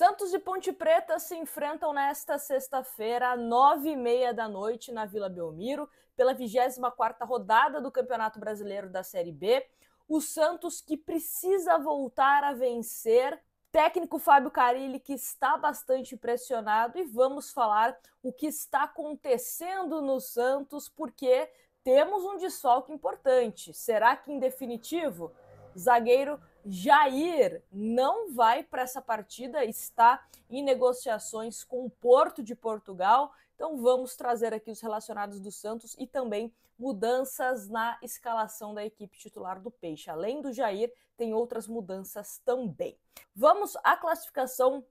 Santos e Ponte Preta se enfrentam nesta sexta-feira, às 9h30 da noite, na Vila Belmiro, pela 24ª rodada do Campeonato Brasileiro da Série B. O Santos, que precisa voltar a vencer, técnico Fábio Carille, que está bastante pressionado, e vamos falar o que está acontecendo no Santos, porque temos um desfalque importante. Será que, em definitivo, zagueiro Jair não vai para essa partida, está em negociações com o Porto de Portugal? Então vamos trazer aqui os relacionados do Santos e também mudanças na escalação da equipe titular do Peixe. Além do Jair, tem outras mudanças também. Vamos à classificação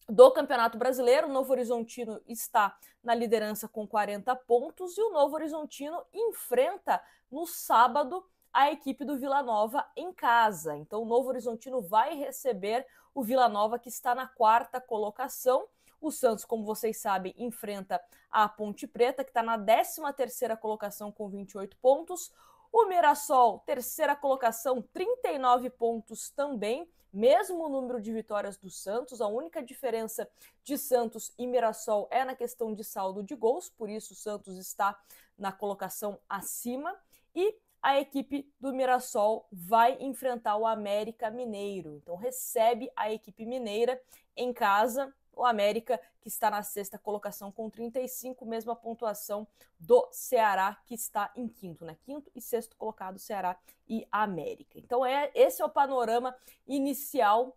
do Campeonato Brasileiro. O Novo Horizontino está na liderança com 40 pontos e o Novo Horizontino enfrenta no sábado a equipe do Vila Nova em casa. Então o Novo Horizontino vai receber o Vila Nova, que está na 4ª colocação. O Santos, como vocês sabem, enfrenta a Ponte Preta, que está na 13ª colocação com 28 pontos. O Mirassol, 3ª colocação, 39 pontos também, mesmo número de vitórias do Santos. A única diferença de Santos e Mirassol é na questão de saldo de gols, por isso o Santos está na colocação acima. E a equipe do Mirassol vai enfrentar o América Mineiro. Então recebe a equipe mineira em casa. O América, que está na 6ª colocação com 35, mesma pontuação do Ceará, que está em quinto, né? Quinto e sexto colocado, Ceará e América. Então esse é o panorama inicial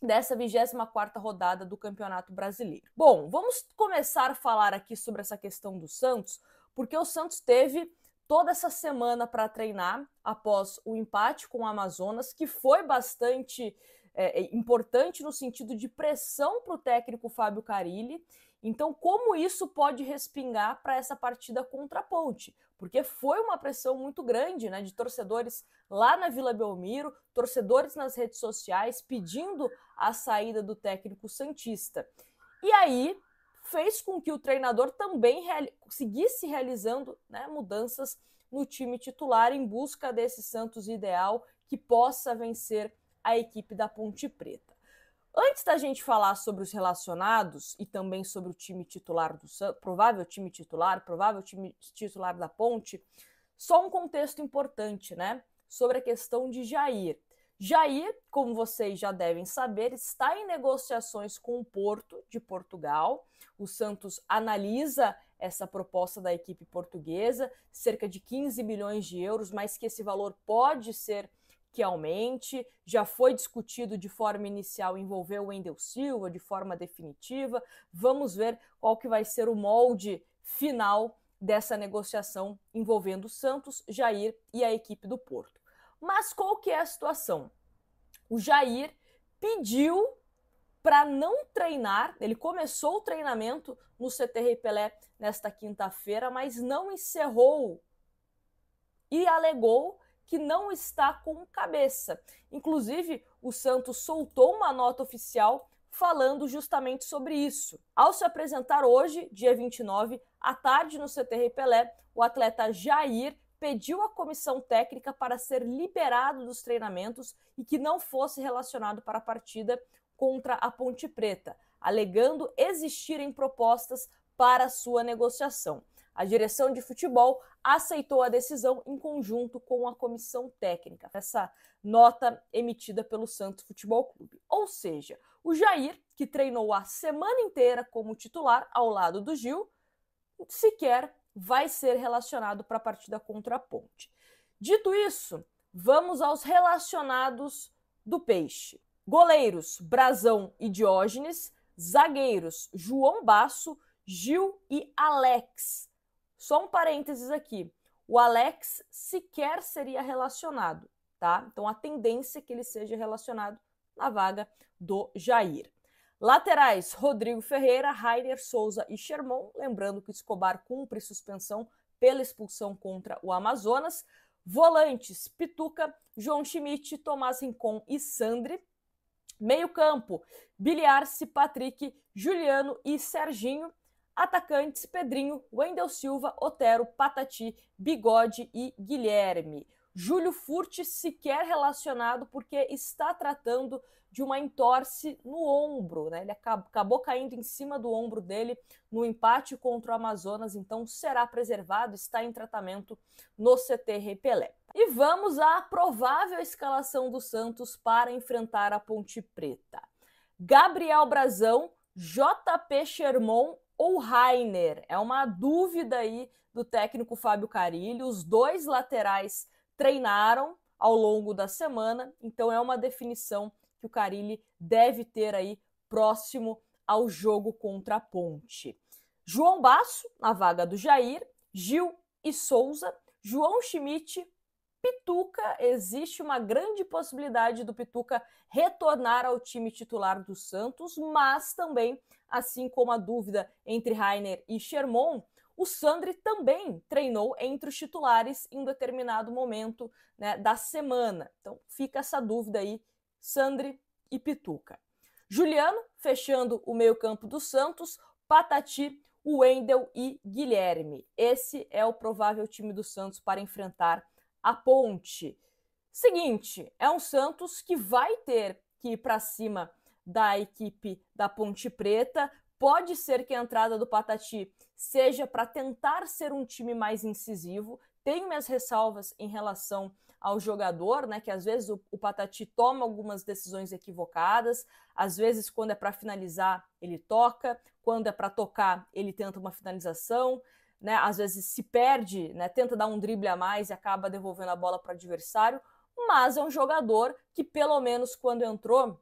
dessa 24ª rodada do Campeonato Brasileiro. Bom, vamos começar a falar aqui sobre essa questão do Santos, porque o Santos teve toda essa semana para treinar após o empate com o Amazonas, que foi bastante importante no sentido de pressão para o técnico Fábio Carille. Então, como isso pode respingar para essa partida contra a Ponte? Porque foi uma pressão muito grande, né, de torcedores lá na Vila Belmiro, torcedores nas redes sociais pedindo a saída do técnico santista. E aí fez com que o treinador também seguisse realizando, né, mudanças no time titular em busca desse Santos ideal que possa vencer a equipe da Ponte Preta. Antes da gente falar sobre os relacionados e também sobre o time titular do Santos, provável time titular da Ponte, só um contexto importante, né, sobre a questão de Jair. Jair, como vocês já devem saber, está em negociações com o Porto de Portugal. O Santos analisa essa proposta da equipe portuguesa, cerca de 15 milhões de euros, mas que esse valor pode ser que aumente. Já foi discutido de forma inicial envolver o Wendel Silva, de forma definitiva. Vamos ver qual que vai ser o molde final dessa negociação envolvendo o Santos, Jair e a equipe do Porto. Mas qual que é a situação? O Jair pediu para não treinar, ele começou o treinamento no CT Rei Pelé nesta quinta-feira, mas não encerrou e alegou que não está com cabeça. Inclusive, o Santos soltou uma nota oficial falando justamente sobre isso. Ao se apresentar hoje, dia 29, à tarde no CT Rei Pelé, o atleta Jair pediu à comissão técnica para ser liberado dos treinamentos e que não fosse relacionado para a partida contra a Ponte Preta, alegando existirem propostas para sua negociação. A direção de futebol aceitou a decisão em conjunto com a comissão técnica, essa nota emitida pelo Santos Futebol Clube. Ou seja, o Jair, que treinou a semana inteira como titular ao lado do Gil, sequer vai ser relacionado para a partida contra a Ponte. Dito isso, vamos aos relacionados do Peixe. Goleiros, Brazão e Diógenes. Zagueiros, João Basso, Gil e Alex. Só um parênteses aqui. O Alex sequer seria relacionado, tá? Então a tendência é que ele seja relacionado na vaga do Jair. Laterais, Rodrigo Ferreira, Rainer Souza e Sherman. Lembrando que o Escobar cumpre suspensão pela expulsão contra o Amazonas. Volantes, Pituca, João Schmidt, Tomás Rincon e Sandri. Meio campo, Biliarce, Patrick, Juliano e Serginho. Atacantes, Pedrinho, Wendel Silva, Otero, Patati, Bigode e Guilherme. Júlio Furti sequer relacionado porque está tratando de uma entorse no ombro, né? Ele acabou caindo em cima do ombro dele no empate contra o Amazonas, então será preservado, está em tratamento no CT Rei Pelé. E vamos à provável escalação do Santos para enfrentar a Ponte Preta. Gabriel Brazão, JP Sherman ou Rainer? É uma dúvida aí do técnico Fábio Carille. Os dois laterais treinaram ao longo da semana, então é uma definição que o Carille deve ter aí próximo ao jogo contra a Ponte. João Basso, na vaga do Jair, Gil e Souza, João Schmidt, Pituca. Existe uma grande possibilidade do Pituca retornar ao time titular do Santos, mas também, assim como a dúvida entre Rainer e Sherman, o Sandri também treinou entre os titulares em um determinado momento, né, da semana. Então fica essa dúvida aí, Sandri e Pituca. Juliano, fechando o meio-campo do Santos, Patati, Wendel e Guilherme. Esse é o provável time do Santos para enfrentar a Ponte. Seguinte, é um Santos que vai ter que ir para cima da equipe da Ponte Preta. Pode ser que a entrada do Patati seja para tentar ser um time mais incisivo. Tenho minhas ressalvas em relação ao jogador, né, que às vezes o Patati toma algumas decisões equivocadas, às vezes quando é para finalizar ele toca, quando é para tocar ele tenta uma finalização, né, às vezes se perde, né, tenta dar um drible a mais e acaba devolvendo a bola para o adversário, mas é um jogador que pelo menos quando entrou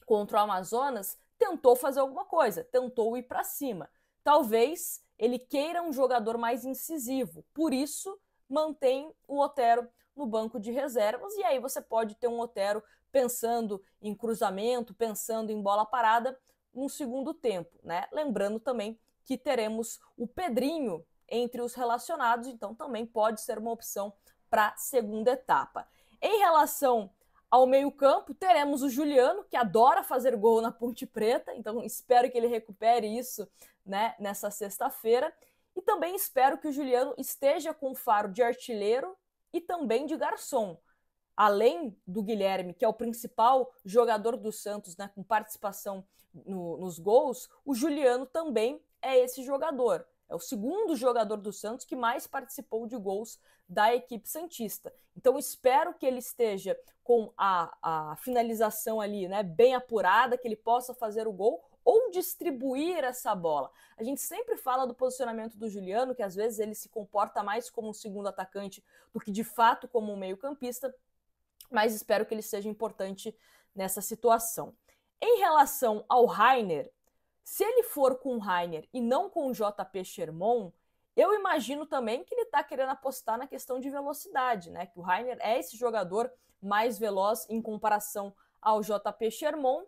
contra o Amazonas tentou fazer alguma coisa, tentou ir para cima. Talvez ele queira um jogador mais incisivo, por isso mantém o Otero no banco de reservas, e aí você pode ter um Otero pensando em cruzamento, pensando em bola parada no segundo tempo, né? Lembrando também que teremos o Pedrinho entre os relacionados, então também pode ser uma opção para a segunda etapa. Em relação ao meio-campo, teremos o Juliano, que adora fazer gol na Ponte Preta, então espero que ele recupere isso, né, nessa sexta-feira. E também espero que o Juliano esteja com faro de artilheiro e também de garçom. Além do Guilherme, que é o principal jogador do Santos, né, com participação nos gols, o Juliano também é esse jogador. É o segundo jogador do Santos que mais participou de gols da equipe santista. Então espero que ele esteja com a finalização ali, né, bem apurada, que ele possa fazer o gol ou distribuir essa bola. A gente sempre fala do posicionamento do Juliano, que às vezes ele se comporta mais como um segundo atacante do que de fato como um meio-campista, mas espero que ele seja importante nessa situação. Em relação ao Rainer, se ele for com o Rainer e não com o JP Sherman, eu imagino também que ele está querendo apostar na questão de velocidade, né? Que o Rainer é esse jogador mais veloz em comparação ao JP Sherman,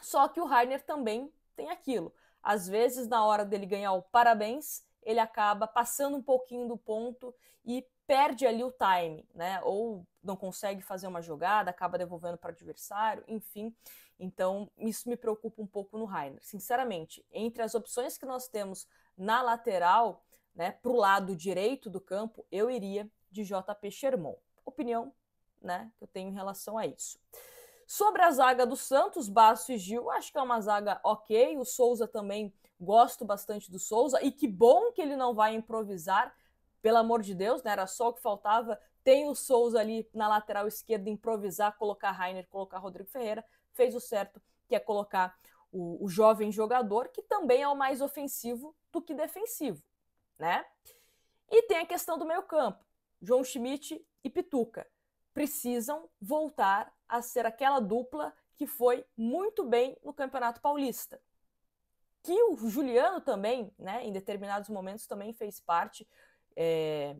só que o Rainer também tem aquilo. Às vezes, na hora dele ganhar o parabéns, ele acaba passando um pouquinho do ponto e perde ali o time, né? Ou não consegue fazer uma jogada, acaba devolvendo para o adversário, enfim. Então, isso me preocupa um pouco no Rainer. Sinceramente, entre as opções que nós temos na lateral, né, para o lado direito do campo, eu iria de JP Sherman. Opinião, né, que eu tenho em relação a isso. Sobre a zaga do Santos, Basso e Gil, acho que é uma zaga ok. O Souza também, gosto bastante do Souza. E que bom que ele não vai improvisar, pelo amor de Deus, né? Era só o que faltava. Tem o Souza ali na lateral esquerda, improvisar, colocar Rainer, colocar Rodrigo Ferreira. Fez o certo, que é colocar o jovem jogador, que também é o mais ofensivo do que defensivo, né? E tem a questão do meio-campo. João Schmidt e Pituca precisam voltar a ser aquela dupla que foi muito bem no Campeonato Paulista. Que o Juliano também, né, em determinados momentos também fez parte.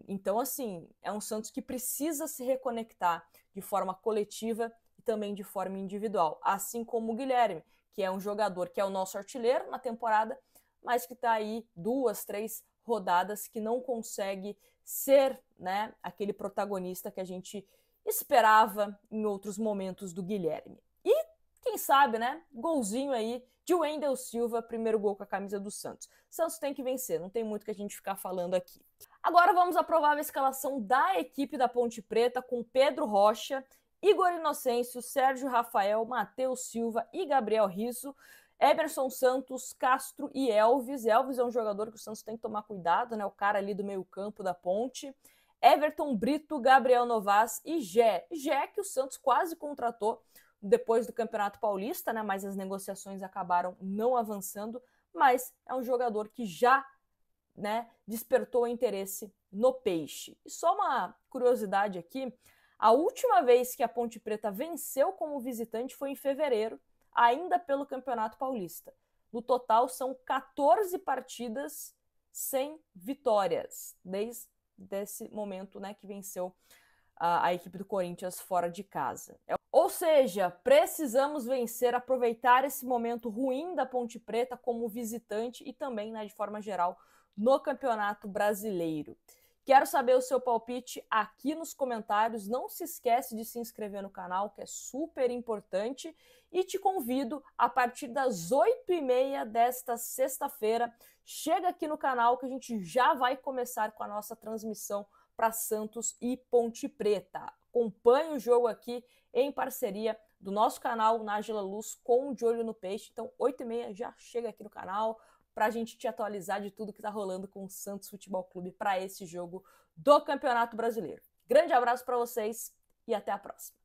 Então, assim, é um Santos que precisa se reconectar de forma coletiva e também de forma individual. Assim como o Guilherme, que é um jogador que é o nosso artilheiro na temporada, mas que está aí 2, 3 rodadas que não consegue ser, né, aquele protagonista que a gente esperava em outros momentos do Guilherme. E quem sabe, né? Golzinho aí de Wendel Silva, primeiro gol com a camisa do Santos. Santos tem que vencer, não tem muito que a gente ficar falando aqui. Agora vamos à provável escalação da equipe da Ponte Preta com Pedro Rocha, Igor Inocêncio, Sérgio Rafael, Matheus Silva e Gabriel Risso, Emerson Santos, Castro e Elvis. Elvis é um jogador que o Santos tem que tomar cuidado, né? O cara ali do meio campo da Ponte. Everton Brito, Gabriel Novas e Gé. Gé que o Santos quase contratou depois do Campeonato Paulista, né? Mas as negociações acabaram não avançando. Mas é um jogador que já, né, despertou interesse no Peixe. E só uma curiosidade aqui, a última vez que a Ponte Preta venceu como visitante foi em fevereiro, ainda pelo Campeonato Paulista. No total, são 14 partidas sem vitórias, desde esse momento, né, que venceu a equipe do Corinthians fora de casa. Ou seja, precisamos vencer, aproveitar esse momento ruim da Ponte Preta como visitante e também, né, de forma geral, no Campeonato Brasileiro. Quero saber o seu palpite aqui nos comentários. Não se esquece de se inscrever no canal, que é super importante. E te convido, a partir das 8h30 desta sexta-feira, chega aqui no canal que a gente já vai começar com a nossa transmissão para Santos e Ponte Preta. Acompanhe o jogo aqui em parceria do nosso canal Nájila Luz com o De Olho no Peixe. Então, 8h30 já chega aqui no canal para a gente te atualizar de tudo que está rolando com o Santos Futebol Clube para esse jogo do Campeonato Brasileiro. Grande abraço para vocês e até a próxima.